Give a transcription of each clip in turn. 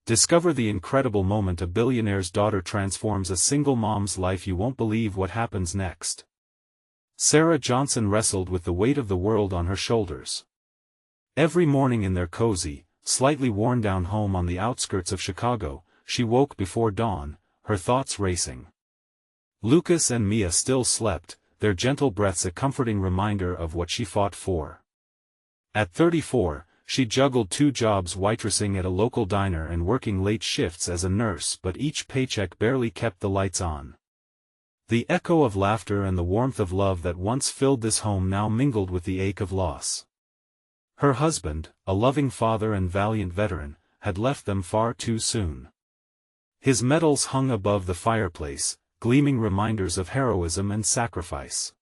Discover the incredible moment a billionaire's daughter transforms a single mom's life. You won't believe what happens next. Sarah Johnson wrestled with the weight of the world on her shoulders. Every morning in their cozy, slightly worn-down home on the outskirts of Chicago, she woke before dawn, her thoughts racing. Lucas and Mia still slept, their gentle breaths a comforting reminder of what she fought for. At 34, she juggled 2 jobs, waitressing at a local diner and working late shifts as a nurse, but each paycheck barely kept the lights on. The echo of laughter and the warmth of love that once filled this home now mingled with the ache of loss. Her husband, a loving father and valiant veteran, had left them far too soon. His medals hung above the fireplace, gleaming reminders of heroism and sacrifice.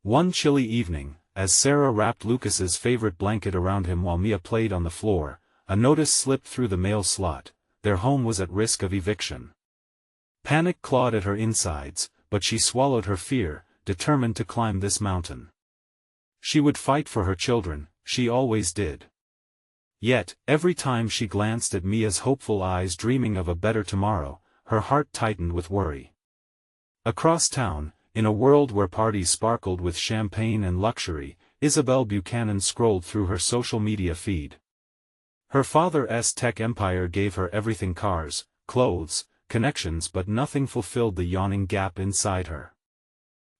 One chilly evening, as Sarah wrapped Lucas's favorite blanket around him while Mia played on the floor, a notice slipped through the mail slot: their home was at risk of eviction. Panic clawed at her insides, but she swallowed her fear, determined to climb this mountain. She would fight for her children, she always did. Yet, every time she glanced at Mia's hopeful eyes dreaming of a better tomorrow, her heart tightened with worry. Across town, in a world where parties sparkled with champagne and luxury, Isabel Buchanan scrolled through her social media feed. Her father's tech empire gave her everything: cars, clothes, connections, but nothing fulfilled the yawning gap inside her.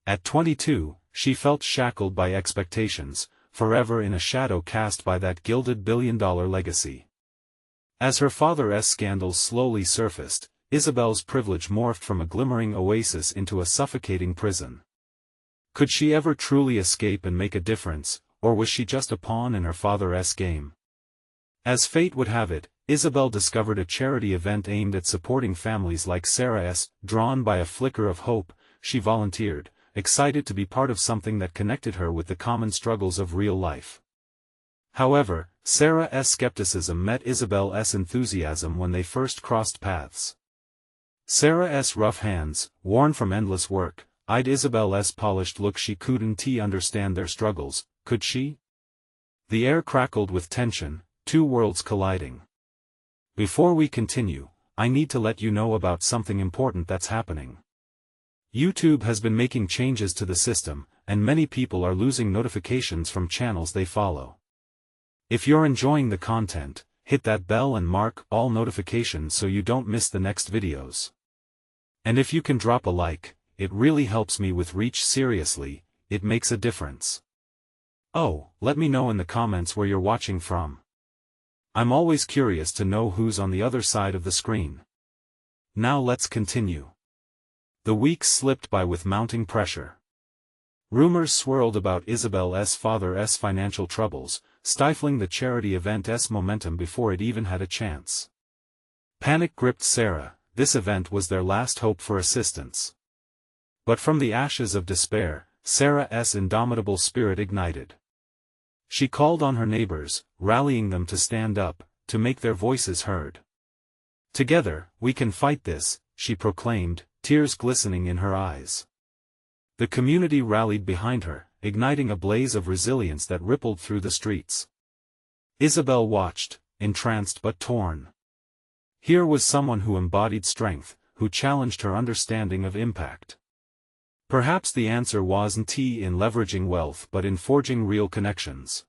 At 22, she felt shackled by expectations, forever in a shadow cast by that gilded billion-dollar legacy. As her father's scandals slowly surfaced, Isabel's privilege morphed from a glimmering oasis into a suffocating prison. Could she ever truly escape and make a difference, or was she just a pawn in her father's game? As fate would have it, Isabel discovered a charity event aimed at supporting families like Sarah's. Drawn by a flicker of hope, she volunteered, excited to be part of something that connected her with the common struggles of real life. However, Sarah's skepticism met Isabel's enthusiasm when they first crossed paths. Sarah's rough hands, worn from endless work, eyed Isabel's polished look. She couldn't understand their struggles, could she? The air crackled with tension, 2 worlds colliding. Before we continue, I need to let you know about something important that's happening. YouTube has been making changes to the system, and many people are losing notifications from channels they follow. If you're enjoying the content, hit that bell and mark all notifications so you don't miss the next videos. And if you can drop a like, it really helps me with reach. Seriously, it makes a difference. Oh, let me know in the comments where you're watching from. I'm always curious to know who's on the other side of the screen. Now let's continue. The weeks slipped by with mounting pressure. Rumors swirled about Isabel's father's financial troubles, stifling the charity event's momentum before it even had a chance. Panic gripped Sarah. This event was their last hope for assistance. But from the ashes of despair, Sarah's indomitable spirit ignited. She called on her neighbors, rallying them to stand up, to make their voices heard. "Together, we can fight this," she proclaimed, tears glistening in her eyes. The community rallied behind her, igniting a blaze of resilience that rippled through the streets. Isabel watched, entranced but torn. Here was someone who embodied strength, who challenged her understanding of impact. Perhaps the answer wasn't in leveraging wealth but in forging real connections.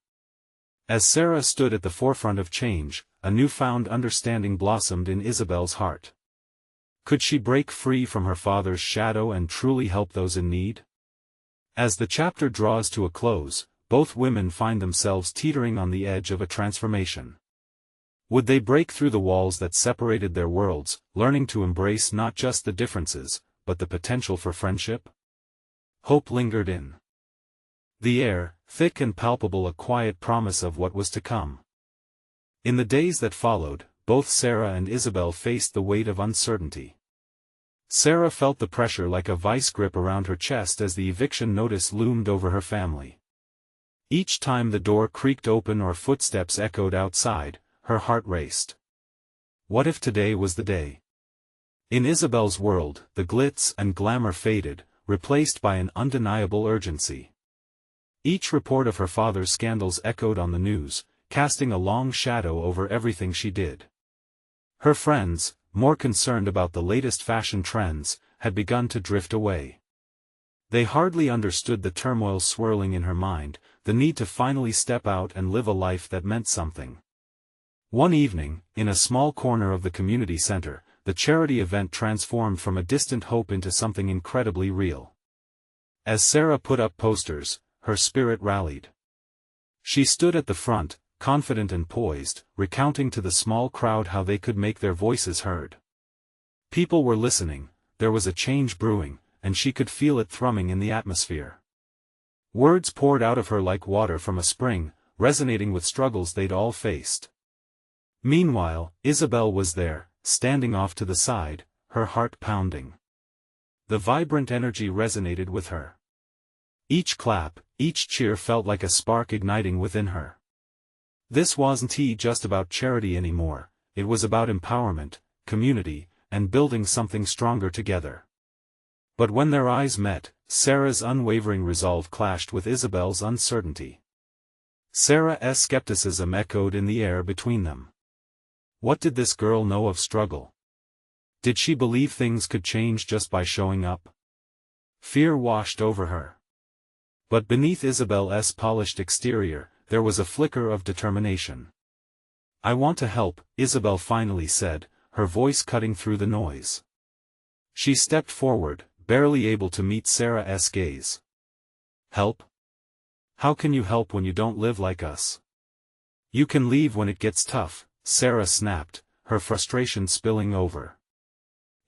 As Sarah stood at the forefront of change, a newfound understanding blossomed in Isabel's heart. Could she break free from her father's shadow and truly help those in need? As the chapter draws to a close, both women find themselves teetering on the edge of a transformation. Would they break through the walls that separated their worlds, learning to embrace not just the differences, but the potential for friendship? Hope lingered in the air, thick and palpable, a quiet promise of what was to come. In the days that followed, both Sarah and Isabel faced the weight of uncertainty. Sarah felt the pressure like a vice grip around her chest as the eviction notice loomed over her family. Each time the door creaked open or footsteps echoed outside, her heart raced. What if today was the day? In Isabel's world, the glitz and glamour faded, replaced by an undeniable urgency. Each report of her father's scandals echoed on the news, casting a long shadow over everything she did. Her friends, more concerned about the latest fashion trends, had begun to drift away. They hardly understood the turmoil swirling in her mind, the need to finally step out and live a life that meant something. One evening, in a small corner of the community center, the charity event transformed from a distant hope into something incredibly real. As Sarah put up posters, her spirit rallied. She stood at the front, confident and poised, recounting to the small crowd how they could make their voices heard. People were listening, there was a change brewing, and she could feel it thrumming in the atmosphere. Words poured out of her like water from a spring, resonating with struggles they'd all faced. Meanwhile, Isabel was there, standing off to the side, her heart pounding. The vibrant energy resonated with her. Each clap, each cheer felt like a spark igniting within her. This wasn't just about charity anymore, it was about empowerment, community, and building something stronger together. But when their eyes met, Sarah's unwavering resolve clashed with Isabel's uncertainty. Sarah's skepticism echoed in the air between them. What did this girl know of struggle? Did she believe things could change just by showing up? Fear washed over her. But beneath Isabel's polished exterior, there was a flicker of determination. "I want to help," Isabel finally said, her voice cutting through the noise. She stepped forward, barely able to meet Sarah's gaze. "Help? How can you help when you don't live like us?" "You can leave when it gets tough," Sarah snapped, her frustration spilling over.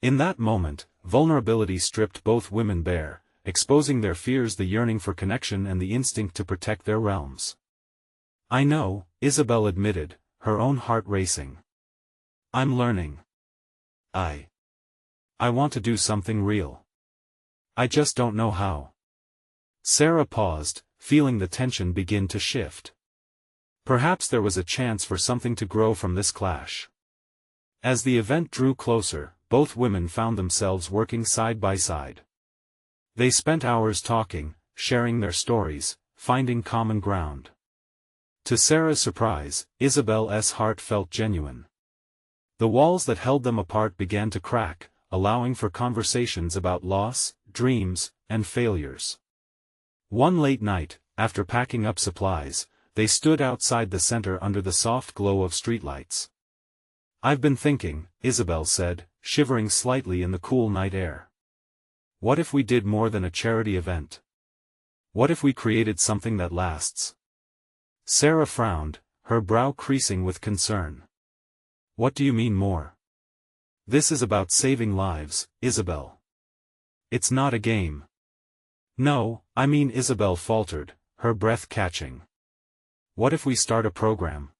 In that moment, vulnerability stripped both women bare, exposing their fears, the yearning for connection and the instinct to protect their realms. "I know," Isabel admitted, her own heart racing. "I'm learning. I want to do something real. I just don't know how." Sarah paused, feeling the tension begin to shift. Perhaps there was a chance for something to grow from this clash. As the event drew closer, both women found themselves working side by side. They spent hours talking, sharing their stories, finding common ground. To Sarah's surprise, Isabel's heart felt genuine. The walls that held them apart began to crack, allowing for conversations about loss, dreams, and failures. One late night, after packing up supplies, they stood outside the center under the soft glow of streetlights. "I've been thinking," Isabel said, shivering slightly in the cool night air. "What if we did more than a charity event? What if we created something that lasts?" Sarah frowned, her brow creasing with concern. "What do you mean more?" "This is about saving lives, Isabel. It's not a game." "No, I mean," Isabel faltered, her breath catching. "What if we start a program?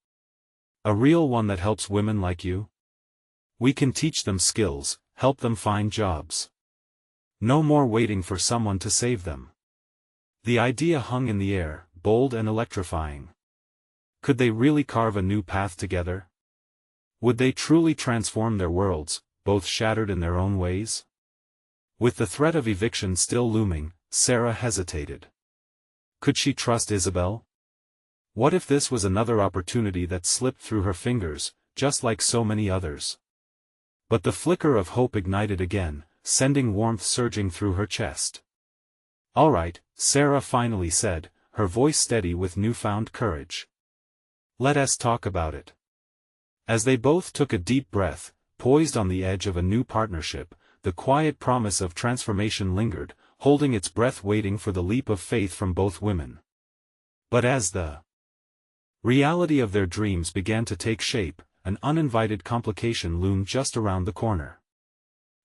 A real one that helps women like you? We can teach them skills, help them find jobs. No more waiting for someone to save them." The idea hung in the air, bold and electrifying. Could they really carve a new path together? Would they truly transform their worlds, both shattered in their own ways? With the threat of eviction still looming, Sarah hesitated. Could she trust Isabel? What if this was another opportunity that slipped through her fingers, just like so many others? But the flicker of hope ignited again, sending warmth surging through her chest. "All right," Sarah finally said, her voice steady with newfound courage. "Let us talk about it." As they both took a deep breath, poised on the edge of a new partnership, the quiet promise of transformation lingered, holding its breath, waiting for the leap of faith from both women. But as the reality of their dreams began to take shape, an uninvited complication loomed just around the corner.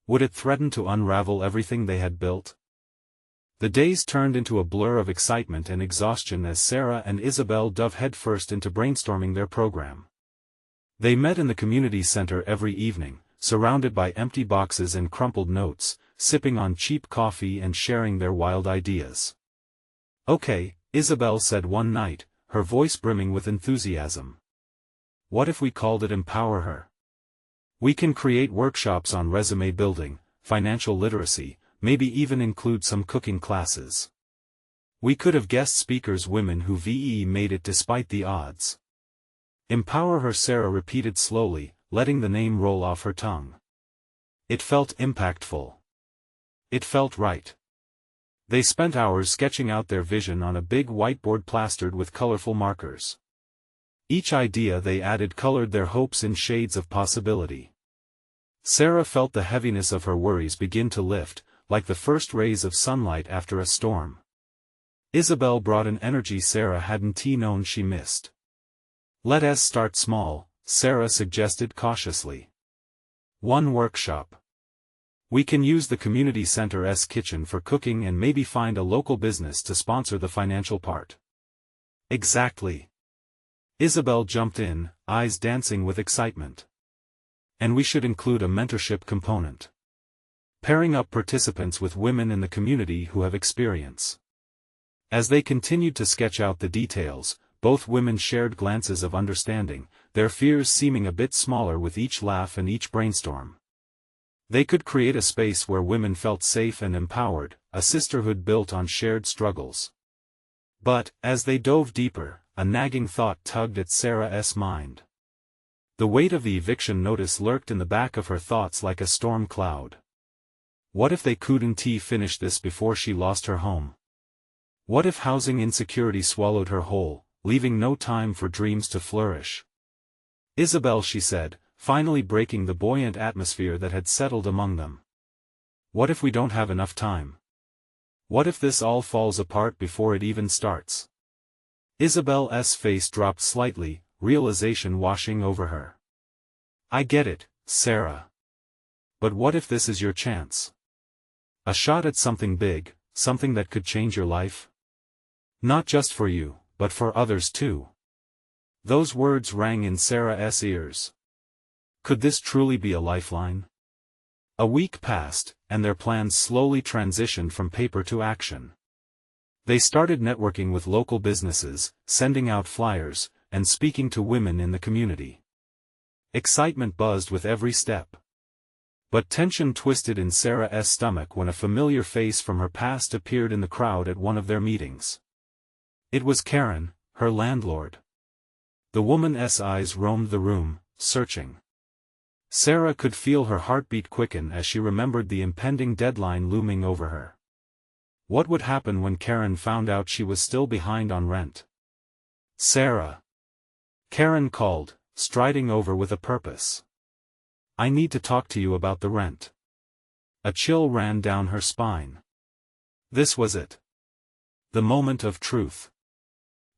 Would it threaten to unravel everything they had built? The days turned into a blur of excitement and exhaustion as Sarah and Isabel dove headfirst into brainstorming their program. They met in the community center every evening, surrounded by empty boxes and crumpled notes, sipping on cheap coffee and sharing their wild ideas. "Okay," Isabel said one night, her voice brimming with enthusiasm. "What if we called it EmpowerHer? We can create workshops on resume building, financial literacy, maybe even include some cooking classes. We could have guest speakers, women who made it despite the odds." "EmpowerHer," Sarah repeated slowly, letting the name roll off her tongue. It felt impactful. It felt right. They spent hours sketching out their vision on a big whiteboard plastered with colorful markers. Each idea they added colored their hopes in shades of possibility. Sarah felt the heaviness of her worries begin to lift, like the first rays of sunlight after a storm. Isabel brought an energy Sarah hadn't known she missed. "Let's start small," Sarah suggested cautiously. "One workshop. We can use the community center's kitchen for cooking and maybe find a local business to sponsor the financial part." "Exactly." Isabel jumped in, eyes dancing with excitement. "And we should include a mentorship component. Pairing up participants with women in the community who have experience." As they continued to sketch out the details, both women shared glances of understanding, their fears seeming a bit smaller with each laugh and each brainstorm. They could create a space where women felt safe and empowered, a sisterhood built on shared struggles. But, as they dove deeper, a nagging thought tugged at Sarah's mind. The weight of the eviction notice lurked in the back of her thoughts like a storm cloud. What if they couldn't finish this before she lost her home? What if housing insecurity swallowed her whole, leaving no time for dreams to flourish? "Isabel," she said, finally breaking the buoyant atmosphere that had settled among them. "What if we don't have enough time? What if this all falls apart before it even starts?" Isabel's face dropped slightly, realization washing over her. "I get it, Sarah. But what if this is your chance? A shot at something big, something that could change your life? Not just for you, but for others too." Those words rang in Sarah's ears. Could this truly be a lifeline? A week passed, and their plans slowly transitioned from paper to action. They started networking with local businesses, sending out flyers, and speaking to women in the community. Excitement buzzed with every step. But tension twisted in Sarah's stomach when a familiar face from her past appeared in the crowd at one of their meetings. It was Karen, her landlord. The woman's eyes roamed the room, searching. Sarah could feel her heartbeat quicken as she remembered the impending deadline looming over her. What would happen when Karen found out she was still behind on rent? "Sarah." Karen called, striding over with a purpose. "I need to talk to you about the rent." A chill ran down her spine. This was it. The moment of truth.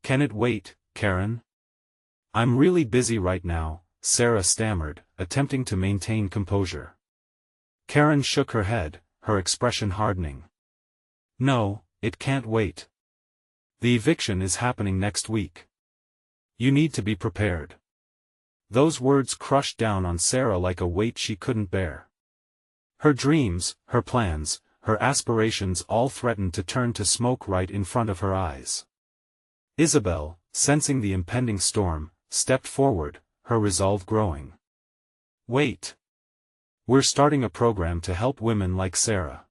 "Can it wait, Karen?" "I'm really busy right now," Sarah stammered, attempting to maintain composure. Karen shook her head, her expression hardening. "No, it can't wait. The eviction is happening next week. You need to be prepared." Those words crushed down on Sarah like a weight she couldn't bear. Her dreams, her plans, her aspirations all threatened to turn to smoke right in front of her eyes. Isabel, sensing the impending storm, stepped forward, her resolve growing. "Wait. We're starting a program to help women like Sarah.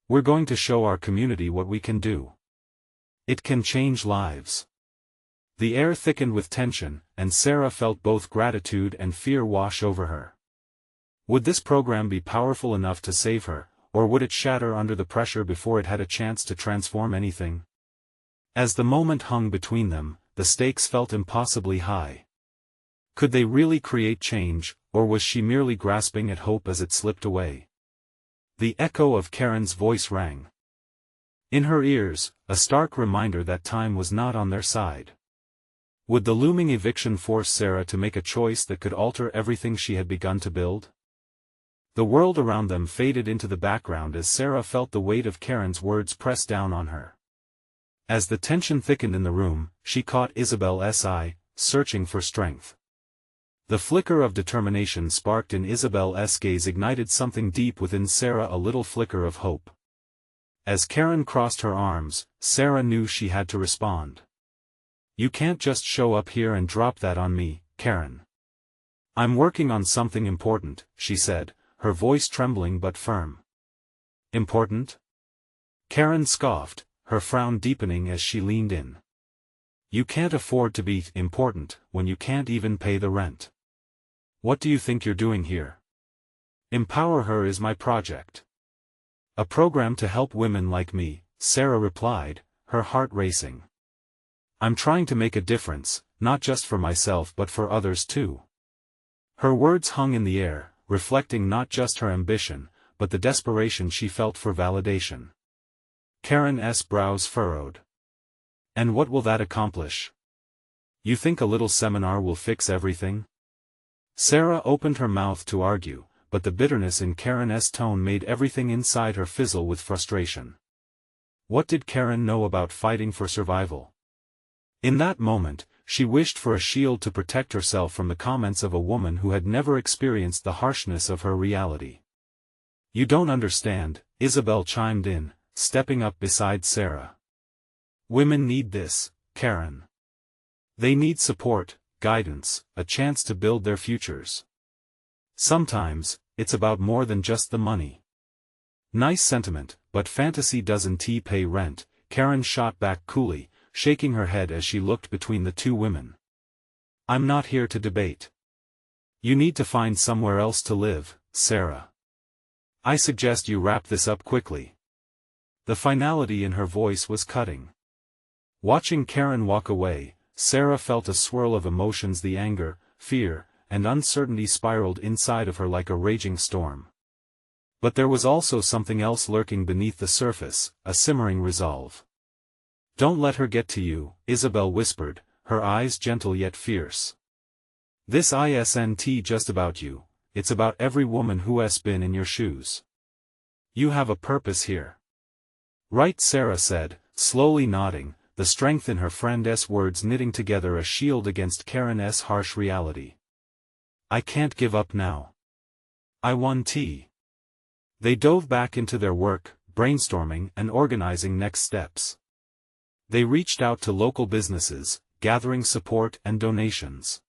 We're going to show our community what we can do. It can change lives." The air thickened with tension, and Sarah felt both gratitude and fear wash over her. Would this program be powerful enough to save her, or would it shatter under the pressure before it had a chance to transform anything? As the moment hung between them, the stakes felt impossibly high. Could they really create change, or was she merely grasping at hope as it slipped away? The echo of Karen's voice rang in her ears, a stark reminder that time was not on their side. Would the looming eviction force Sarah to make a choice that could alter everything she had begun to build? The world around them faded into the background as Sarah felt the weight of Karen's words press down on her. As the tension thickened in the room, she caught Isabel's eye, searching for strength. The flicker of determination sparked in Isabel's gaze ignited something deep within Sarah, a little flicker of hope. As Karen crossed her arms, Sarah knew she had to respond. "You can't just show up here and drop that on me, Karen. I'm working on something important," she said, her voice trembling but firm. "Important?" Karen scoffed, her frown deepening as she leaned in. "You can't afford to be important when you can't even pay the rent. What do you think you're doing here? EmpowerHer is my project. A program to help women like me, Sarah replied, her heart racing. I'm trying to make a difference, not just for myself but for others too. Her words hung in the air, reflecting not just her ambition, but the desperation she felt for validation. Karen's brows furrowed. And what will that accomplish? You think a little seminar will fix everything? Sarah opened her mouth to argue, but the bitterness in Karen's tone made everything inside her fizzle with frustration. What did Karen know about fighting for survival? In that moment, she wished for a shield to protect herself from the comments of a woman who had never experienced the harshness of her reality. You don't understand, Isabel chimed in, stepping up beside Sarah. Women need this, Karen. They need support, guidance, a chance to build their futures. Sometimes, it's about more than just the money. Nice sentiment, but fantasy doesn't pay rent, Karen shot back coolly, shaking her head as she looked between the two women. I'm not here to debate. You need to find somewhere else to live, Sarah. I suggest you wrap this up quickly. The finality in her voice was cutting. Watching Karen walk away, Sarah felt a swirl of emotions. The anger, fear, and uncertainty spiraled inside of her like a raging storm. But there was also something else lurking beneath the surface, a simmering resolve. Don't let her get to you, Isabel whispered, her eyes gentle yet fierce. This isn't just about you, it's about every woman who has been in your shoes. You have a purpose here. Right, Sarah said, slowly nodding, the strength in her friend's words knitting together a shield against Karen's harsh reality. I can't give up now. I won tea. They dove back into their work, brainstorming and organizing next steps. They reached out to local businesses, gathering support and donations.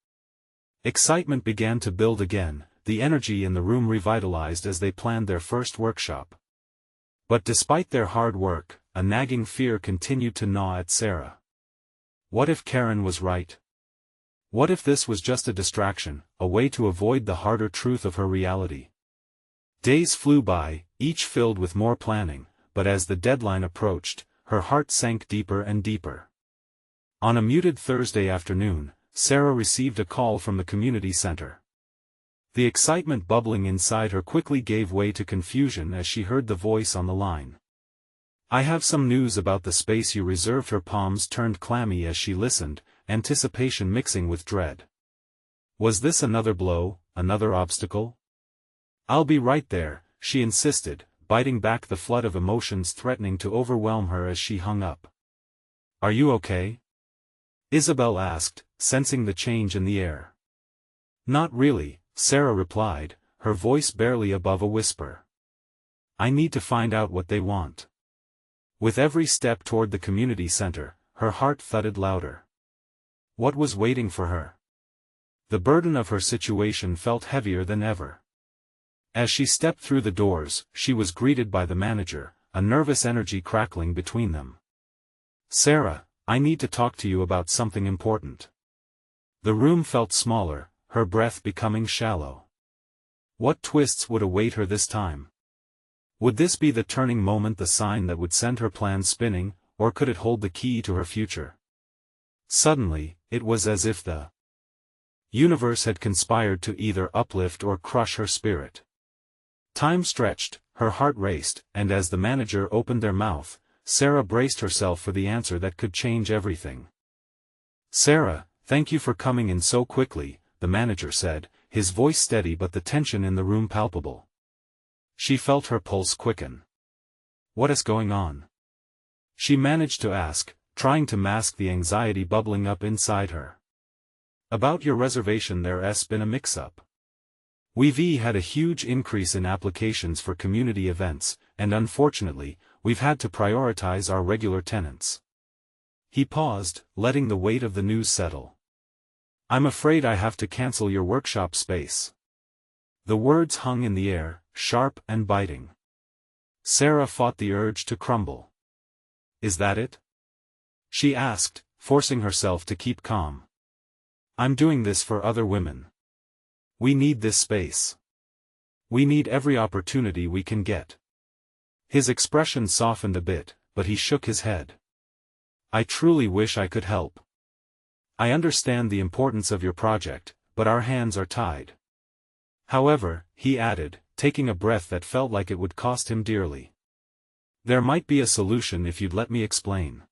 Excitement began to build again, the energy in the room revitalized as they planned their first workshop. But despite their hard work, a nagging fear continued to gnaw at Sarah. What if Karen was right? What if this was just a distraction, a way to avoid the harder truth of her reality? Days flew by, each filled with more planning, but as the deadline approached, her heart sank deeper and deeper. On a muted Thursday afternoon, Sarah received a call from the community center. The excitement bubbling inside her quickly gave way to confusion as she heard the voice on the line. I have some news about the space you reserved. Her palms turned clammy as she listened, anticipation mixing with dread. Was this another blow, another obstacle? I'll be right there, she insisted, biting back the flood of emotions threatening to overwhelm her as she hung up. Are you okay? Isabel asked, sensing the change in the air. Not really, Sarah replied, her voice barely above a whisper. I need to find out what they want. With every step toward the community center, her heart thudded louder. What was waiting for her? The burden of her situation felt heavier than ever. As she stepped through the doors, she was greeted by the manager, a nervous energy crackling between them. Sarah, I need to talk to you about something important. The room felt smaller, her breath becoming shallow. What twists would await her this time? Would this be the turning moment, the sign that would send her plans spinning, or could it hold the key to her future? Suddenly, it was as if the universe had conspired to either uplift or crush her spirit. Time stretched, her heart raced, and as the manager opened their mouth, Sarah braced herself for the answer that could change everything. Sarah, thank you for coming in so quickly, the manager said, his voice steady but the tension in the room palpable. She felt her pulse quicken. What is going on? She managed to ask, trying to mask the anxiety bubbling up inside her. About your reservation, there's been a mix-up. We've had a huge increase in applications for community events, and unfortunately, we've had to prioritize our regular tenants. He paused, letting the weight of the news settle. I'm afraid I have to cancel your workshop space. The words hung in the air, sharp and biting. Sarah fought the urge to crumble. Is that it? She asked, forcing herself to keep calm. I'm doing this for other women. We need this space. We need every opportunity we can get. His expression softened a bit, but he shook his head. I truly wish I could help. I understand the importance of your project, but our hands are tied. However, he added, taking a breath that felt like it would cost him dearly. There might be a solution if you'd let me explain.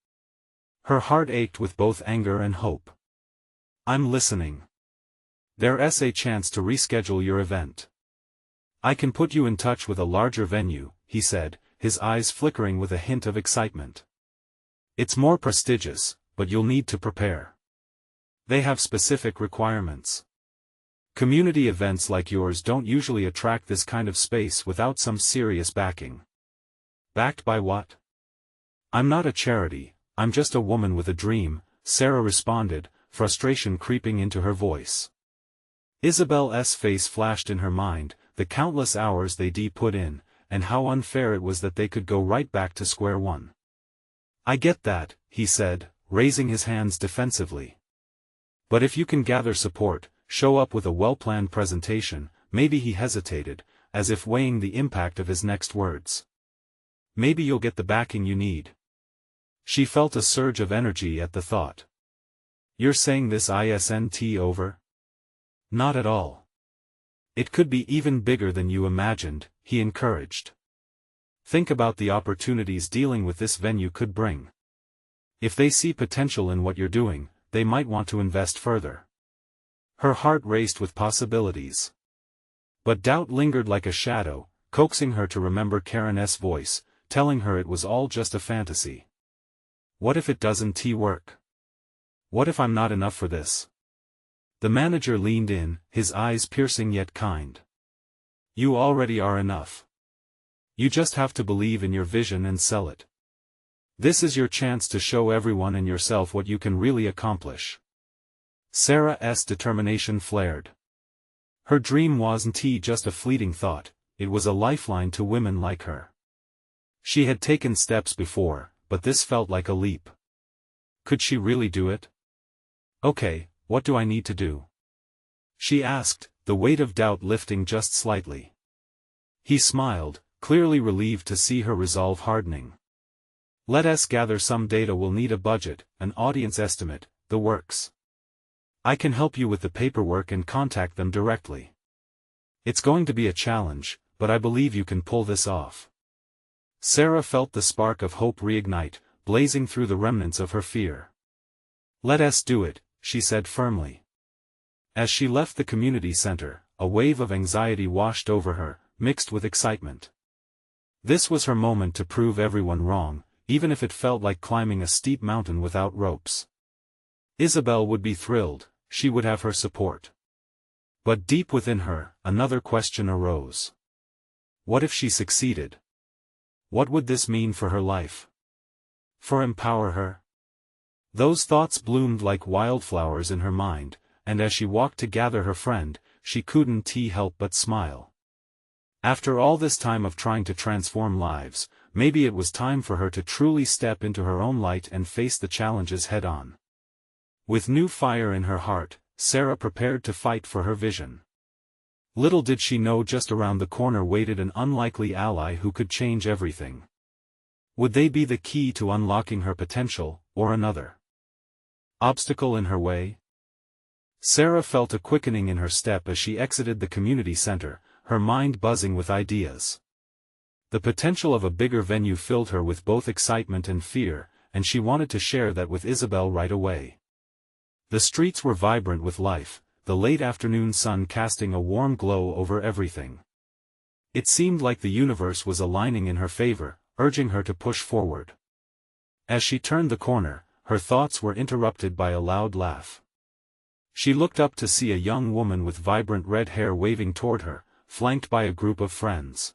Her heart ached with both anger and hope. I'm listening. There's a chance to reschedule your event. I can put you in touch with a larger venue, he said, his eyes flickering with a hint of excitement. It's more prestigious, but you'll need to prepare. They have specific requirements. Community events like yours don't usually attract this kind of space without some serious backing. Backed by what? I'm not a charity, I'm just a woman with a dream, Sarah responded, frustration creeping into her voice. Isabel's face flashed in her mind, the countless hours they'd put in, and how unfair it was that they could go right back to square one. I get that, he said, raising his hands defensively. But if you can gather support, show up with a well-planned presentation, maybe he hesitated, as if weighing the impact of his next words. Maybe you'll get the backing you need. She felt a surge of energy at the thought. You're saying this isn't over? Not at all. It could be even bigger than you imagined, he encouraged. Think about the opportunities dealing with this venue could bring. If they see potential in what you're doing, they might want to invest further. Her heart raced with possibilities. But doubt lingered like a shadow, coaxing her to remember Karen's voice, telling her it was all just a fantasy. What if it doesn't work? What if I'm not enough for this? The manager leaned in, his eyes piercing yet kind. You already are enough. You just have to believe in your vision and sell it. This is your chance to show everyone and yourself what you can really accomplish. Sarah's determination flared. Her dream wasn't just a fleeting thought, it was a lifeline to women like her. She had taken steps before, but this felt like a leap. Could she really do it? Okay, what do I need to do? She asked, the weight of doubt lifting just slightly. He smiled, clearly relieved to see her resolve hardening. Let's gather some data. We'll need a budget, an audience estimate, the works. I can help you with the paperwork and contact them directly. It's going to be a challenge, but I believe you can pull this off. Sarah felt the spark of hope reignite, blazing through the remnants of her fear. Let's do it, she said firmly. As she left the community center, a wave of anxiety washed over her, mixed with excitement. This was her moment to prove everyone wrong, even if it felt like climbing a steep mountain without ropes. Isabel would be thrilled, she would have her support. But deep within her, another question arose. What if she succeeded? What would this mean for her life? For EmpowerHer? Those thoughts bloomed like wildflowers in her mind, and as she walked to gather her friend, she couldn't help but smile. After all this time of trying to transform lives, maybe it was time for her to truly step into her own light and face the challenges head-on. With new fire in her heart, Sarah prepared to fight for her vision. Little did she know just around the corner waited an unlikely ally who could change everything. Would they be the key to unlocking her potential, or another obstacle in her way? Sarah felt a quickening in her step as she exited the community center, her mind buzzing with ideas. The potential of a bigger venue filled her with both excitement and fear, and she wanted to share that with Isabel right away. The streets were vibrant with life, the late afternoon sun casting a warm glow over everything. It seemed like the universe was aligning in her favor, urging her to push forward. As she turned the corner, her thoughts were interrupted by a loud laugh. She looked up to see a young woman with vibrant red hair waving toward her, flanked by a group of friends.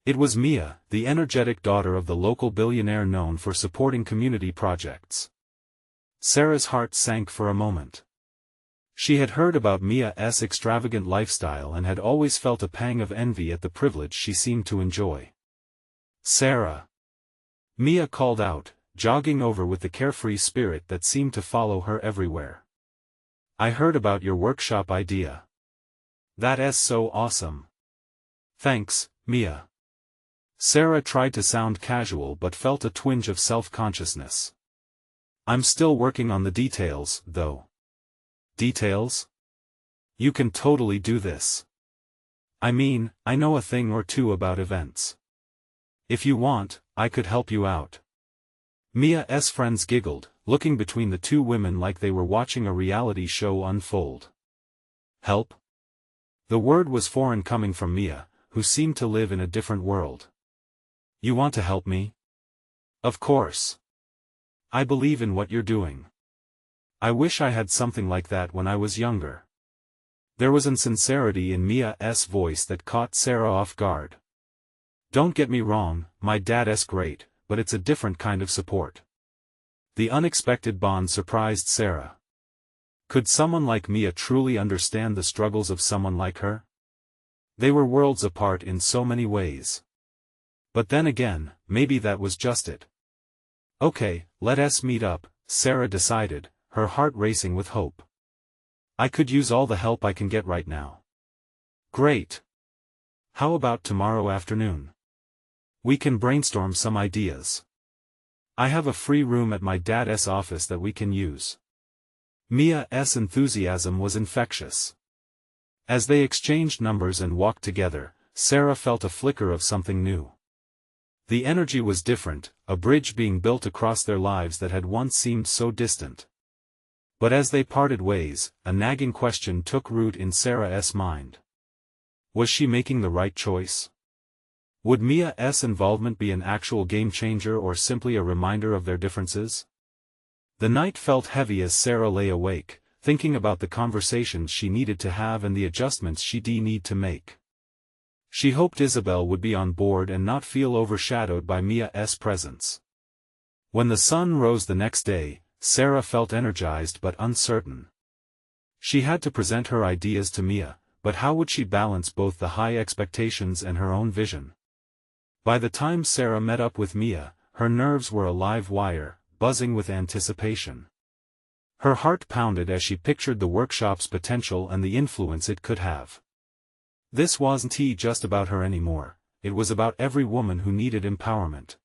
It was Mia, the energetic daughter of the local billionaire known for supporting community projects. Sarah's heart sank for a moment. She had heard about Mia's extravagant lifestyle and had always felt a pang of envy at the privilege she seemed to enjoy. Sarah! Mia called out, jogging over with the carefree spirit that seemed to follow her everywhere. I heard about your workshop idea. That's so awesome. Thanks, Mia. Sarah tried to sound casual but felt a twinge of self-consciousness. I'm still working on the details, though. Details? You can totally do this. I mean, I know a thing or two about events. If you want, I could help you out. Mia's friends giggled, looking between the two women like they were watching a reality show unfold. Help? The word was foreign coming from Mia, who seemed to live in a different world. You want to help me? Of course. I believe in what you're doing. I wish I had something like that when I was younger. There was an sincerity in Mia's voice that caught Sarah off guard. Don't get me wrong, my dad's great, but it's a different kind of support. The unexpected bond surprised Sarah. Could someone like Mia truly understand the struggles of someone like her? They were worlds apart in so many ways. But then again, maybe that was just it. Okay, let us meet up, Sarah decided, her heart racing with hope. I could use all the help I can get right now. Great. How about tomorrow afternoon? We can brainstorm some ideas. I have a free room at my dad's office that we can use. Mia's enthusiasm was infectious. As they exchanged numbers and walked together, Sarah felt a flicker of something new. The energy was different, a bridge being built across their lives that had once seemed so distant. But as they parted ways, a nagging question took root in Sarah's mind. Was she making the right choice? Would Mia's involvement be an actual game-changer or simply a reminder of their differences? The night felt heavy as Sarah lay awake, thinking about the conversations she needed to have and the adjustments she'd need to make. She hoped Isabel would be on board and not feel overshadowed by Mia's presence. When the sun rose the next day, Sarah felt energized but uncertain. She had to present her ideas to Mia, but how would she balance both the high expectations and her own vision? By the time Sarah met up with Mia, her nerves were a live wire, buzzing with anticipation. Her heart pounded as she pictured the workshop's potential and the influence it could have. This wasn't just about her anymore, it was about every woman who needed empowerment.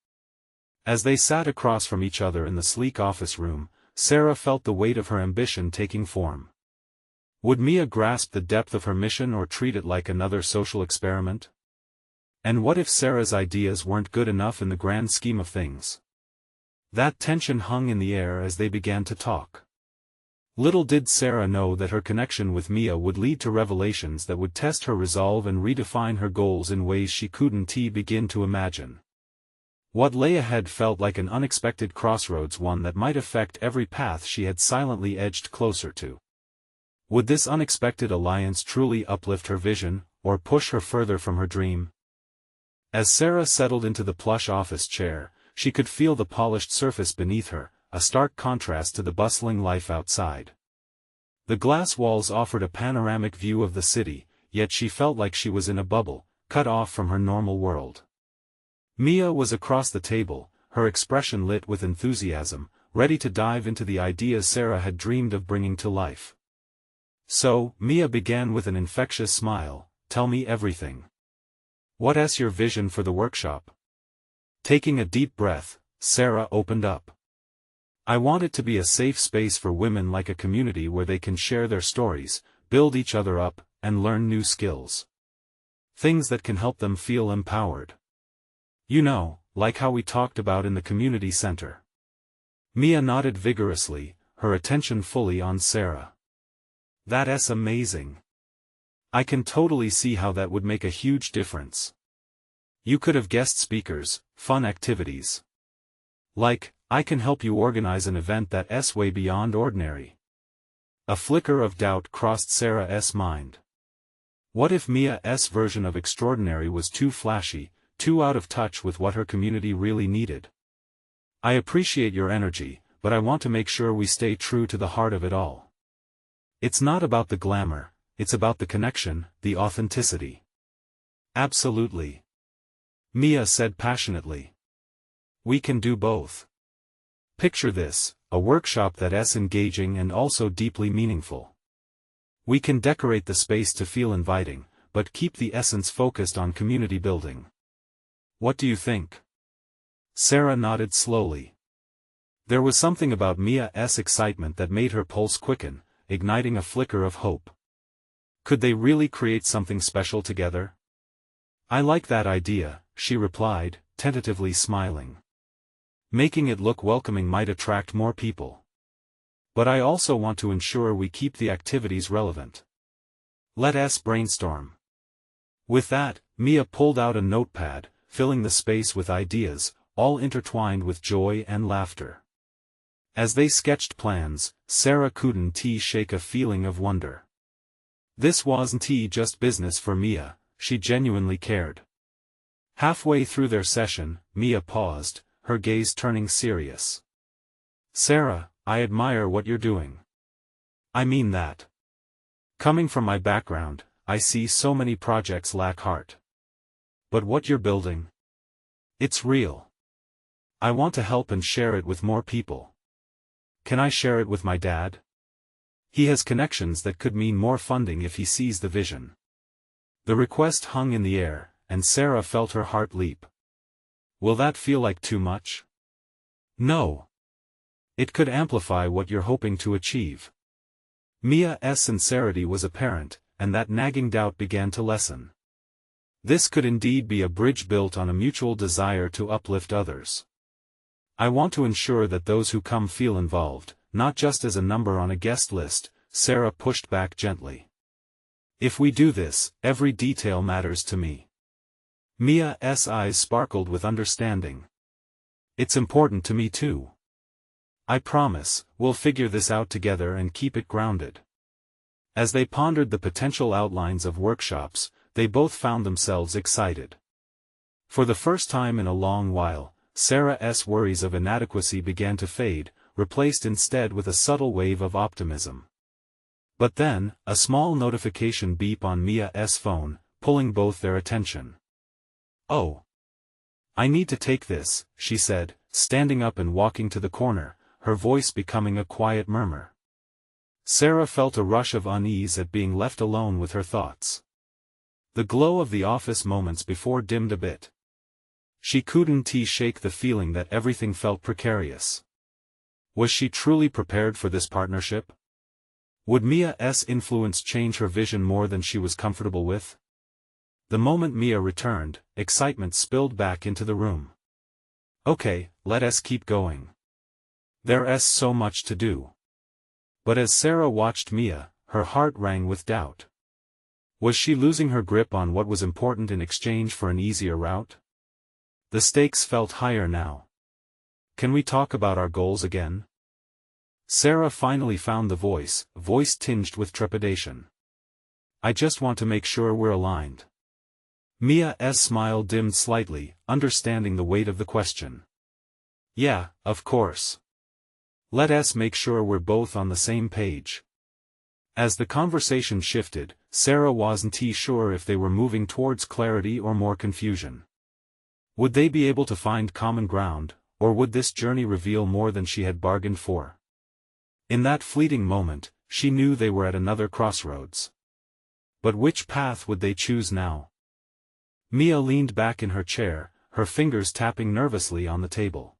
As they sat across from each other in the sleek office room, Sarah felt the weight of her ambition taking form. Would Mia grasp the depth of her mission or treat it like another social experiment? And what if Sarah's ideas weren't good enough in the grand scheme of things? That tension hung in the air as they began to talk. Little did Sarah know that her connection with Mia would lead to revelations that would test her resolve and redefine her goals in ways she couldn't begin to imagine. What lay ahead felt like an unexpected crossroads, one that might affect every path she had silently edged closer to. Would this unexpected alliance truly uplift her vision, or push her further from her dream? As Sarah settled into the plush office chair, she could feel the polished surface beneath her, a stark contrast to the bustling life outside. The glass walls offered a panoramic view of the city, yet she felt like she was in a bubble, cut off from her normal world. Mia was across the table, her expression lit with enthusiasm, ready to dive into the ideas Sarah had dreamed of bringing to life. So, Mia began with an infectious smile, "Tell me everything. What's your vision for the workshop?" Taking a deep breath, Sarah opened up. "I want it to be a safe space for women, like a community where they can share their stories, build each other up, and learn new skills. Things that can help them feel empowered. You know, like how we talked about in the community center." Mia nodded vigorously, her attention fully on Sarah. "That's amazing. I can totally see how that would make a huge difference. You could have guest speakers, fun activities. Like, I can help you organize an event that's way beyond ordinary." A flicker of doubt crossed Sarah's mind. What if Mia's version of extraordinary was too flashy, too out of touch with what her community really needed? "I appreciate your energy, but I want to make sure we stay true to the heart of it all. It's not about the glamour, it's about the connection, the authenticity." "Absolutely," Mia said passionately. "We can do both. Picture this, a workshop that's engaging and also deeply meaningful. We can decorate the space to feel inviting, but keep the essence focused on community building. What do you think? Sarah nodded slowly. There was something about Mia's excitement that made her pulse quicken, igniting a flicker of hope. Could they really create something special together? I like that idea, she replied, tentatively smiling. Making it look welcoming might attract more people. But I also want to ensure we keep the activities relevant. Let us brainstorm. With that, Mia pulled out a notepad, filling the space with ideas, all intertwined with joy and laughter. As they sketched plans, Sarah couldn't shake a feeling of wonder. This wasn't just business for Mia, she genuinely cared. Halfway through their session, Mia paused, her gaze turning serious. Sarah, I admire what you're doing. I mean that. Coming from my background, I see so many projects lack heart. But what you're building? It's real. I want to help and share it with more people. Can I share it with my dad? He has connections that could mean more funding if he sees the vision. The request hung in the air, and Sarah felt her heart leap. Will that feel like too much? No. It could amplify what you're hoping to achieve. Mia's sincerity was apparent, and that nagging doubt began to lessen. This could indeed be a bridge built on a mutual desire to uplift others. I want to ensure that those who come feel involved, not just as a number on a guest list, Sarah pushed back gently. If we do this, every detail matters to me. Mia's eyes sparkled with understanding. It's important to me too. I promise, we'll figure this out together and keep it grounded. As they pondered the potential outlines of workshops, they both found themselves excited. For the first time in a long while, Sarah's worries of inadequacy began to fade, replaced instead with a subtle wave of optimism. But then, a small notification beep on Mia's phone, pulling both their attention. Oh. I need to take this, she said, standing up and walking to the corner, her voice becoming a quiet murmur. Sarah felt a rush of unease at being left alone with her thoughts. The glow of the office moments before dimmed a bit. She couldn't shake the feeling that everything felt precarious. Was she truly prepared for this partnership? Would Mia's influence change her vision more than she was comfortable with? The moment Mia returned, excitement spilled back into the room. Okay, let us keep going. There's so much to do. But as Sarah watched Mia, her heart rang with doubt. Was she losing her grip on what was important in exchange for an easier route? The stakes felt higher now. Can we talk about our goals again? Sarah finally found the voice tinged with trepidation. I just want to make sure we're aligned. Mia's smile dimmed slightly, understanding the weight of the question. Yeah, of course. Let us make sure we're both on the same page. As the conversation shifted, Sarah wasn't sure if they were moving towards clarity or more confusion. Would they be able to find common ground, or would this journey reveal more than she had bargained for? In that fleeting moment, she knew they were at another crossroads. But which path would they choose now? Mia leaned back in her chair, her fingers tapping nervously on the table.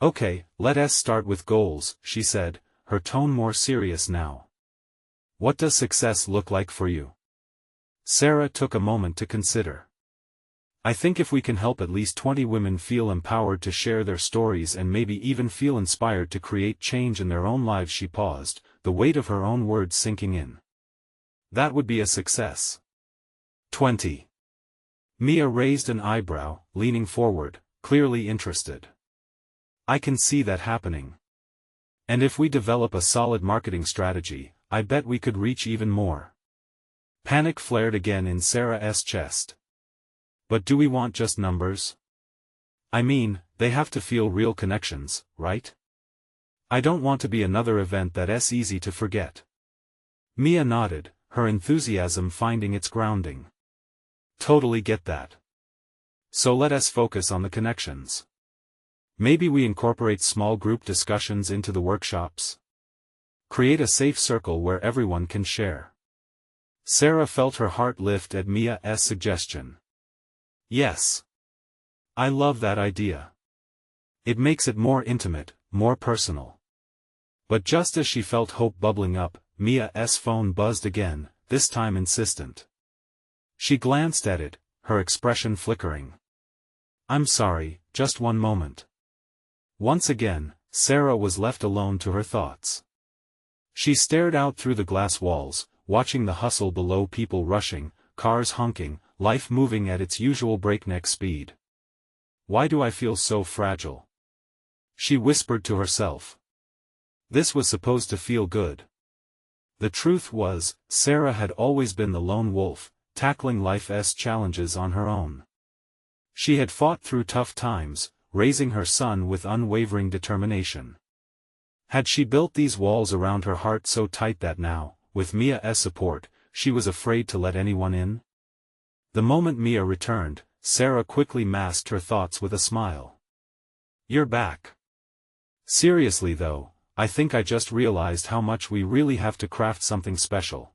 Okay, let us start with goals, she said, her tone more serious now. What does success look like for you? Sarah took a moment to consider. I think if we can help at least 20 women feel empowered to share their stories and maybe even feel inspired to create change in their own lives. She paused, the weight of her own words sinking in. That would be a success. 20. Mia raised an eyebrow, leaning forward, clearly interested. I can see that happening. And if we develop a solid marketing strategy, I bet we could reach even more. Panic flared again in Sarah's chest. But do we want just numbers? I mean, they have to feel real connections, right? I don't want to be another event that's easy to forget. Mia nodded, her enthusiasm finding its grounding. Totally get that. So let us focus on the connections. Maybe we incorporate small group discussions into the workshops. Create a safe circle where everyone can share. Sarah felt her heart lift at Mia's suggestion. Yes. I love that idea. It makes it more intimate, more personal. But just as she felt hope bubbling up, Mia's phone buzzed again, this time insistent. She glanced at it, her expression flickering. I'm sorry, just one moment. Once again, Sarah was left alone to her thoughts. She stared out through the glass walls, watching the hustle below, people rushing, cars honking, life moving at its usual breakneck speed. Why do I feel so fragile? She whispered to herself. This was supposed to feel good. The truth was, Sarah had always been the lone wolf, tackling life's challenges on her own. She had fought through tough times, raising her son with unwavering determination. Had she built these walls around her heart so tight that now, with Mia's support, she was afraid to let anyone in? The moment Mia returned, Sarah quickly masked her thoughts with a smile. You're back. Seriously though, I think I just realized how much we really have to craft something special.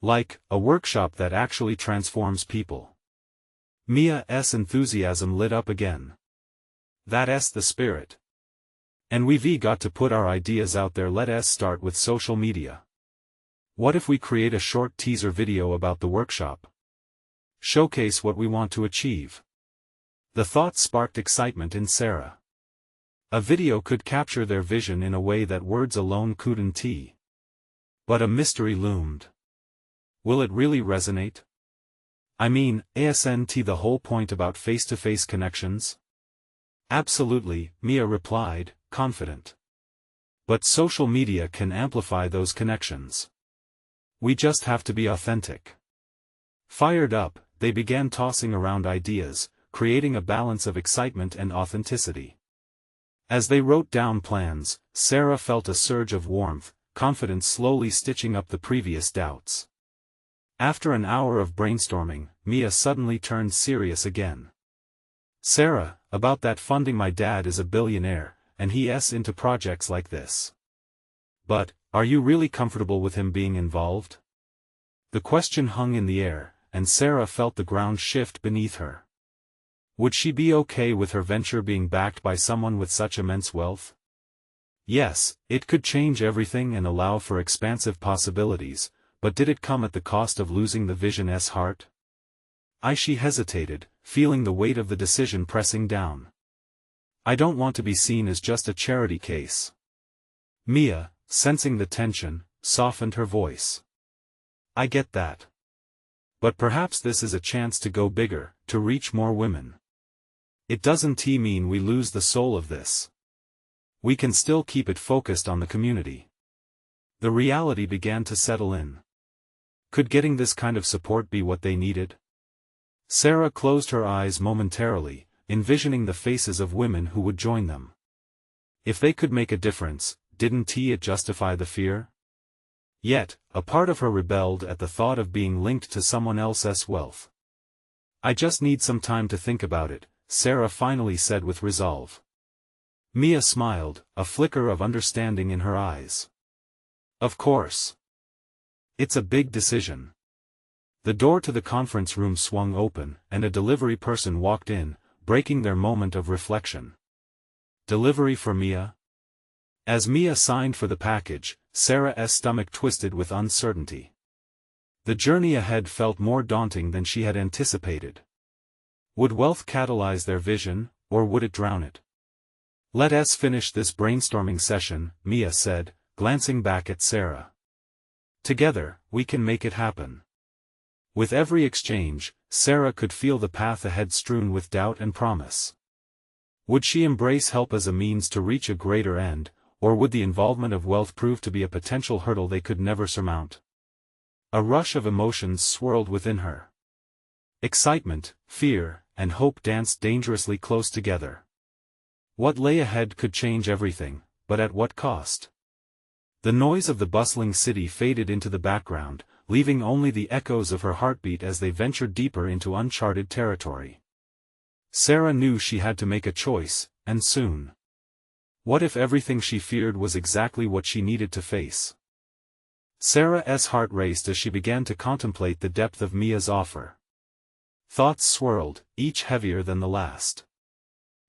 Like, a workshop that actually transforms people. Mia's enthusiasm lit up again. That's the spirit. And we've got to put our ideas out there. Let's start with social media. What if we create a short teaser video about the workshop? Showcase what we want to achieve. The thought sparked excitement in Sarah. A video could capture their vision in a way that words alone couldn't. But a mystery loomed. Will it really resonate? I mean, isn't the whole point about face-to-face connections? Absolutely, Mia replied, confident. But social media can amplify those connections. We just have to be authentic. Fired up, they began tossing around ideas, creating a balance of excitement and authenticity. As they wrote down plans, Sarah felt a surge of warmth, confidence slowly stitching up the previous doubts. After an hour of brainstorming, Mia suddenly turned serious again. Sarah, about that funding. My dad is a billionaire, and he's into projects like this. But, are you really comfortable with him being involved? The question hung in the air, and Sarah felt the ground shift beneath her. Would she be okay with her venture being backed by someone with such immense wealth? Yes, it could change everything and allow for expansive possibilities, but did it come at the cost of losing the vision's heart? She hesitated, feeling the weight of the decision pressing down. I don't want to be seen as just a charity case. Mia, sensing the tension, softened her voice. I get that. But perhaps this is a chance to go bigger, to reach more women. It doesn't mean we lose the soul of this. We can still keep it focused on the community. The reality began to settle in. Could getting this kind of support be what they needed? Sarah closed her eyes momentarily, envisioning the faces of women who would join them. If they could make a difference, didn't it justify the fear? Yet, a part of her rebelled at the thought of being linked to someone else's wealth. I just need some time to think about it, Sarah finally said with resolve. Mia smiled, a flicker of understanding in her eyes. Of course. It's a big decision. The door to the conference room swung open, and a delivery person walked in, breaking their moment of reflection. Delivery for Mia? As Mia signed for the package, Sarah's stomach twisted with uncertainty. The journey ahead felt more daunting than she had anticipated. Would wealth catalyze their vision, or would it drown it? Let us finish this brainstorming session, Mia said, glancing back at Sarah. Together, we can make it happen. With every exchange, Sarah could feel the path ahead strewn with doubt and promise. Would she embrace help as a means to reach a greater end, or would the involvement of wealth prove to be a potential hurdle they could never surmount? A rush of emotions swirled within her. Excitement, fear, and hope danced dangerously close together. What lay ahead could change everything, but at what cost? The noise of the bustling city faded into the background, leaving only the echoes of her heartbeat as they ventured deeper into uncharted territory. Sarah knew she had to make a choice, and soon. What if everything she feared was exactly what she needed to face? Sarah's heart raced as she began to contemplate the depth of Mia's offer. Thoughts swirled, each heavier than the last.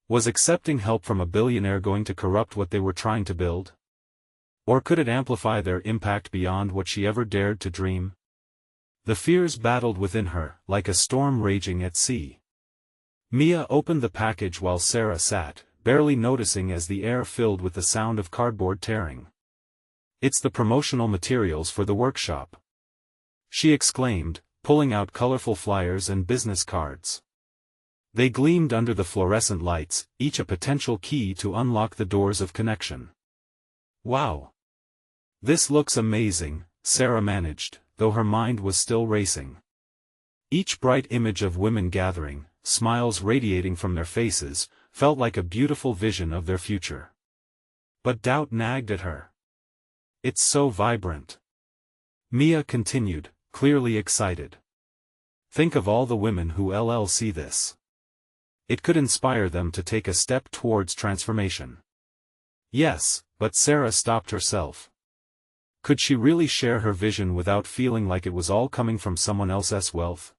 Was accepting help from a billionaire going to corrupt what they were trying to build? Or could it amplify their impact beyond what she ever dared to dream? The fears battled within her, like a storm raging at sea. Mia opened the package while Sarah sat, barely noticing as the air filled with the sound of cardboard tearing. "It's the promotional materials for the workshop," she exclaimed, pulling out colorful flyers and business cards. They gleamed under the fluorescent lights, each a potential key to unlock the doors of connection. "Wow! This looks amazing," Sarah managed, though her mind was still racing. Each bright image of women gathering, smiles radiating from their faces, felt like a beautiful vision of their future. But doubt nagged at her. "It's so vibrant," Mia continued, clearly excited. "Think of all the women who'll see this. It could inspire them to take a step towards transformation." Yes, but Sarah stopped herself. Could she really share her vision without feeling like it was all coming from someone else's wealth?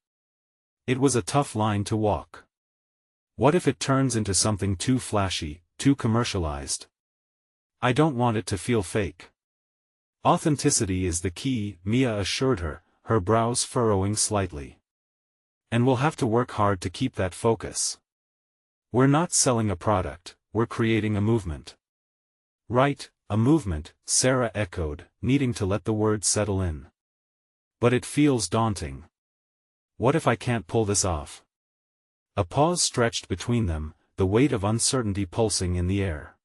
It was a tough line to walk. What if it turns into something too flashy, too commercialized? "I don't want it to feel fake." "Authenticity is the key," Mia assured her, her brows furrowing slightly. "And we'll have to work hard to keep that focus. We're not selling a product, we're creating a movement." "Right, a movement," Sarah echoed, needing to let the words settle in. "But it feels daunting. What if I can't pull this off?" A pause stretched between them, the weight of uncertainty pulsing in the air.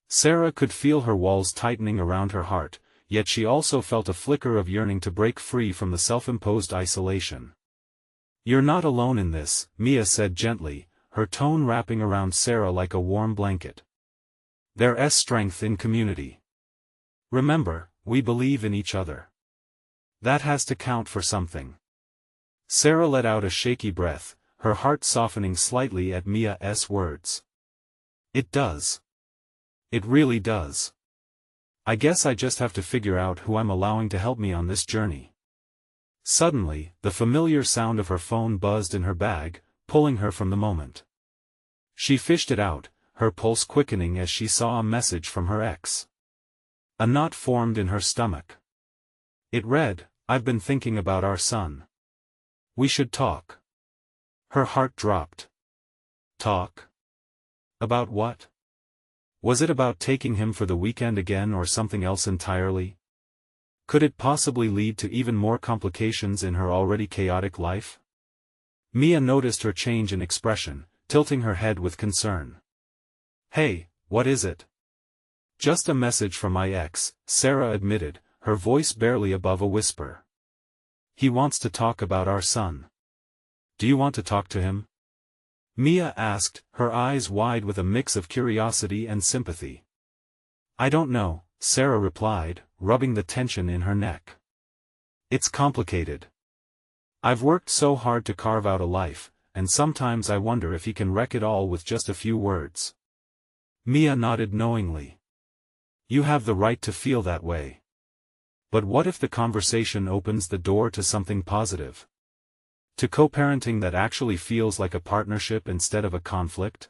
Sarah could feel her walls tightening around her heart, yet she also felt a flicker of yearning to break free from the self-imposed isolation. "You're not alone in this," Mia said gently, her tone wrapping around Sarah like a warm blanket. "There's strength in community. Remember, we believe in each other. That has to count for something." Sarah let out a shaky breath, her heart softening slightly at Mia's words. "It does. It really does. I guess I just have to figure out who I'm allowing to help me on this journey." Suddenly, the familiar sound of her phone buzzed in her bag, pulling her from the moment. She fished it out, her pulse quickening as she saw a message from her ex. A knot formed in her stomach. It read, "I've been thinking about our son. We should talk." Her heart dropped. Talk? About what? Was it about taking him for the weekend again or something else entirely? Could it possibly lead to even more complications in her already chaotic life? Mia noticed her change in expression, tilting her head with concern. "Hey, what is it?" "Just a message from my ex," Sarah admitted, her voice barely above a whisper. "He wants to talk about our son. Do you want to talk to him?" Mia asked, her eyes wide with a mix of curiosity and sympathy. "I don't know," Sarah replied, rubbing the tension in her neck. "It's complicated. I've worked so hard to carve out a life, and sometimes I wonder if he can wreck it all with just a few words." Mia nodded knowingly. "You have the right to feel that way. But what if the conversation opens the door to something positive? To co-parenting that actually feels like a partnership instead of a conflict?"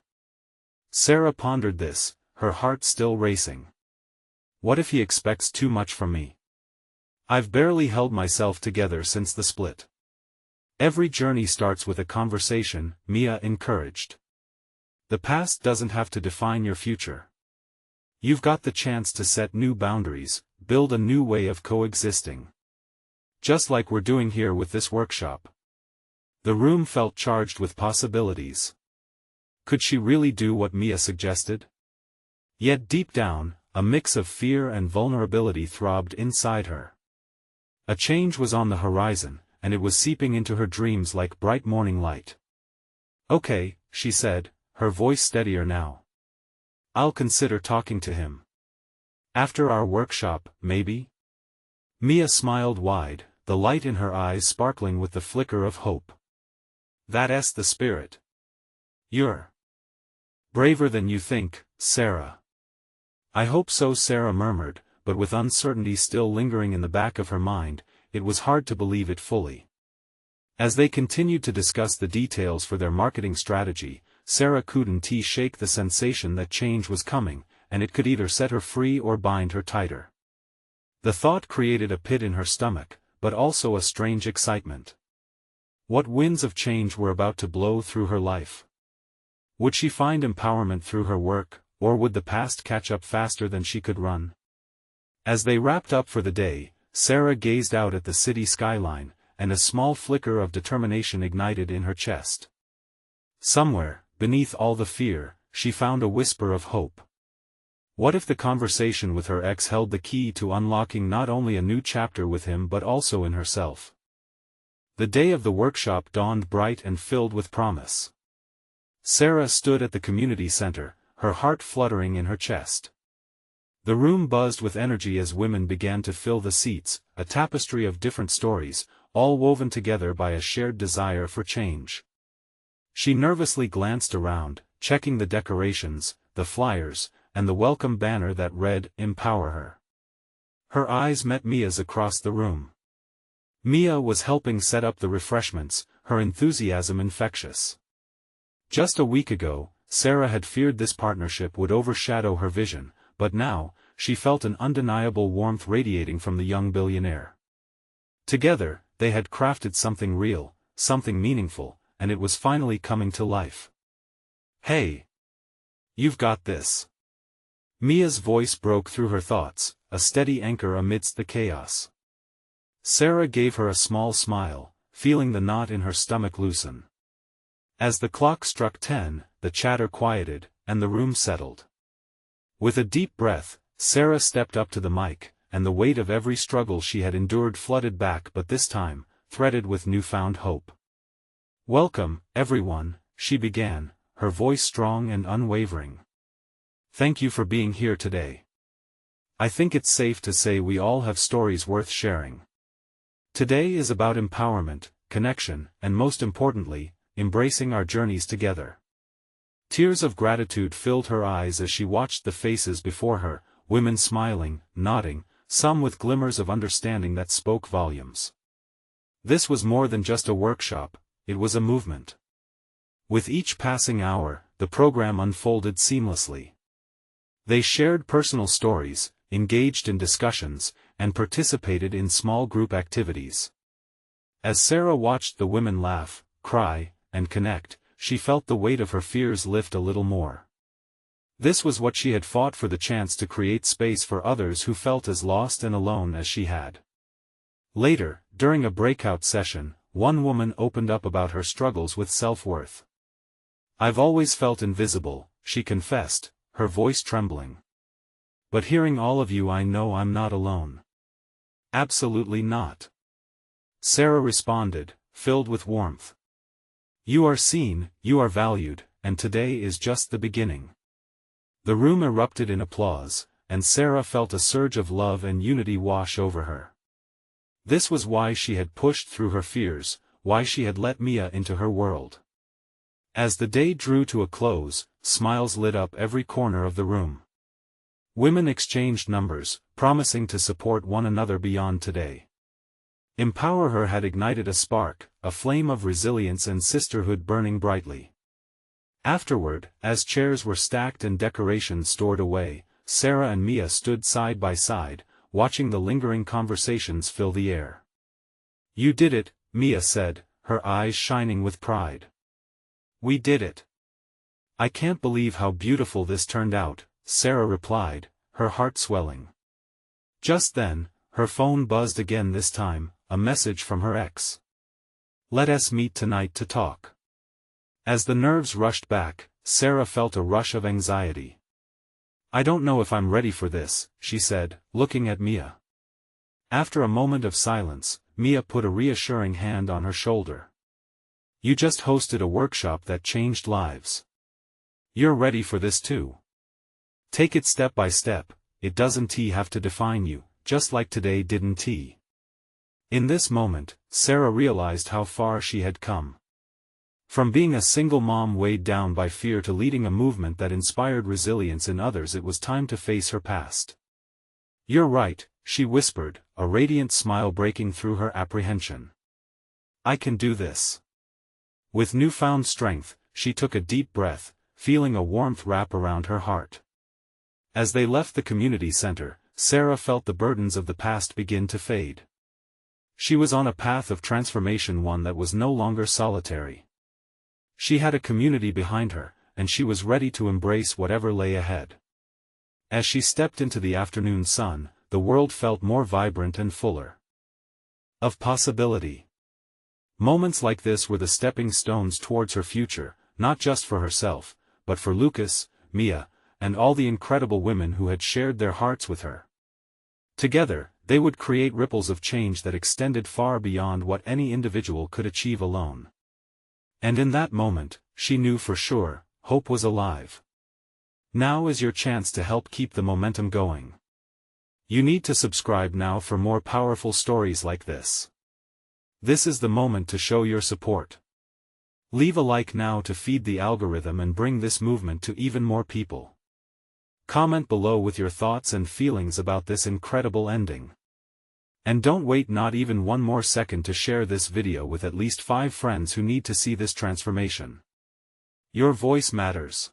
Sarah pondered this, her heart still racing. What if he expects too much from me? I've barely held myself together since the split. "Every journey starts with a conversation," Mia encouraged. "The past doesn't have to define your future. You've got the chance to set new boundaries, build a new way of coexisting. Just like we're doing here with this workshop." The room felt charged with possibilities. Could she really do what Mia suggested? Yet deep down, a mix of fear and vulnerability throbbed inside her. A change was on the horizon, and it was seeping into her dreams like bright morning light. "Okay," she said, her voice steadier now. "I'll consider talking to him. After our workshop, maybe?" Mia smiled wide, the light in her eyes sparkling with the flicker of hope. "That's the spirit. You're braver than you think, Sarah." "I hope so," Sarah murmured, but with uncertainty still lingering in the back of her mind, it was hard to believe it fully. As they continued to discuss the details for their marketing strategy, Sarah couldn't shake the sensation that change was coming, and it could either set her free or bind her tighter. The thought created a pit in her stomach, but also a strange excitement. What winds of change were about to blow through her life? Would she find empowerment through her work, or would the past catch up faster than she could run? As they wrapped up for the day, Sarah gazed out at the city skyline, and a small flicker of determination ignited in her chest. Somewhere, beneath all the fear, she found a whisper of hope. What if the conversation with her ex held the key to unlocking not only a new chapter with him but also in herself? The day of the workshop dawned bright and filled with promise. Sarah stood at the community center, her heart fluttering in her chest. The room buzzed with energy as women began to fill the seats, a tapestry of different stories, all woven together by a shared desire for change. She nervously glanced around, checking the decorations, the flyers, and the welcome banner that read, "EmpowerHer." Her eyes met Mia's across the room. Mia was helping set up the refreshments, her enthusiasm infectious. Just a week ago, Sarah had feared this partnership would overshadow her vision, but now, she felt an undeniable warmth radiating from the young billionaire. Together, they had crafted something real, something meaningful, and it was finally coming to life. "Hey! You've got this." Mia's voice broke through her thoughts, a steady anchor amidst the chaos. Sarah gave her a small smile, feeling the knot in her stomach loosen. As the clock struck 10, the chatter quieted, and the room settled. With a deep breath, Sarah stepped up to the mic, and the weight of every struggle she had endured flooded back, but this time, threaded with newfound hope. "Welcome, everyone," she began, her voice strong and unwavering. "Thank you for being here today. I think it's safe to say we all have stories worth sharing. Today is about empowerment, connection, and most importantly, embracing our journeys together." Tears of gratitude filled her eyes as she watched the faces before her, women smiling, nodding, some with glimmers of understanding that spoke volumes. This was more than just a workshop, it was a movement. With each passing hour, the program unfolded seamlessly. They shared personal stories, engaged in discussions, and participated in small group activities. As Sarah watched the women laugh, cry, and connect, she felt the weight of her fears lift a little more. This was what she had fought for, the chance to create space for others who felt as lost and alone as she had. Later, during a breakout session, one woman opened up about her struggles with self-worth. "I've always felt invisible," she confessed, her voice trembling. "But hearing all of you, I know I'm not alone." "Absolutely not," Sarah responded, filled with warmth. "You are seen, you are valued, and today is just the beginning." The room erupted in applause, and Sarah felt a surge of love and unity wash over her. This was why she had pushed through her fears, why she had let Mia into her world. As the day drew to a close, smiles lit up every corner of the room. Women exchanged numbers, promising to support one another beyond today. EmpowerHer had ignited a spark, a flame of resilience and sisterhood burning brightly. Afterward, as chairs were stacked and decorations stored away, Sarah and Mia stood side by side, watching the lingering conversations fill the air. "You did it," Mia said, her eyes shining with pride. "We did it. I can't believe how beautiful this turned out," Sarah replied, her heart swelling. Just then, her phone buzzed again, this time, a message from her ex. "Let us meet tonight to talk." As the nerves rushed back, Sarah felt a rush of anxiety. "I don't know if I'm ready for this," she said, looking at Mia. After a moment of silence, Mia put a reassuring hand on her shoulder. "You just hosted a workshop that changed lives. You're ready for this too. Take it step by step, it doesn't have to define you, just like today didn't." In this moment, Sarah realized how far she had come. From being a single mom weighed down by fear to leading a movement that inspired resilience in others, it was time to face her past. You're right, she whispered, a radiant smile breaking through her apprehension. I can do this. With newfound strength, she took a deep breath, feeling a warmth wrap around her heart. As they left the community center, Sarah felt the burdens of the past begin to fade. She was on a path of transformation, one that was no longer solitary. She had a community behind her, and she was ready to embrace whatever lay ahead. As she stepped into the afternoon sun, the world felt more vibrant and fuller of possibility. Moments like this were the stepping stones towards her future, not just for herself, but for Lucas, Mia, and all the incredible women who had shared their hearts with her. Together, they would create ripples of change that extended far beyond what any individual could achieve alone. And in that moment, she knew for sure, hope was alive. Now is your chance to help keep the momentum going. You need to subscribe now for more powerful stories like this. This is the moment to show your support. Leave a like now to feed the algorithm and bring this movement to even more people. Comment below with your thoughts and feelings about this incredible ending. And don't wait not even one more second to share this video with at least 5 friends who need to see this transformation. Your voice matters.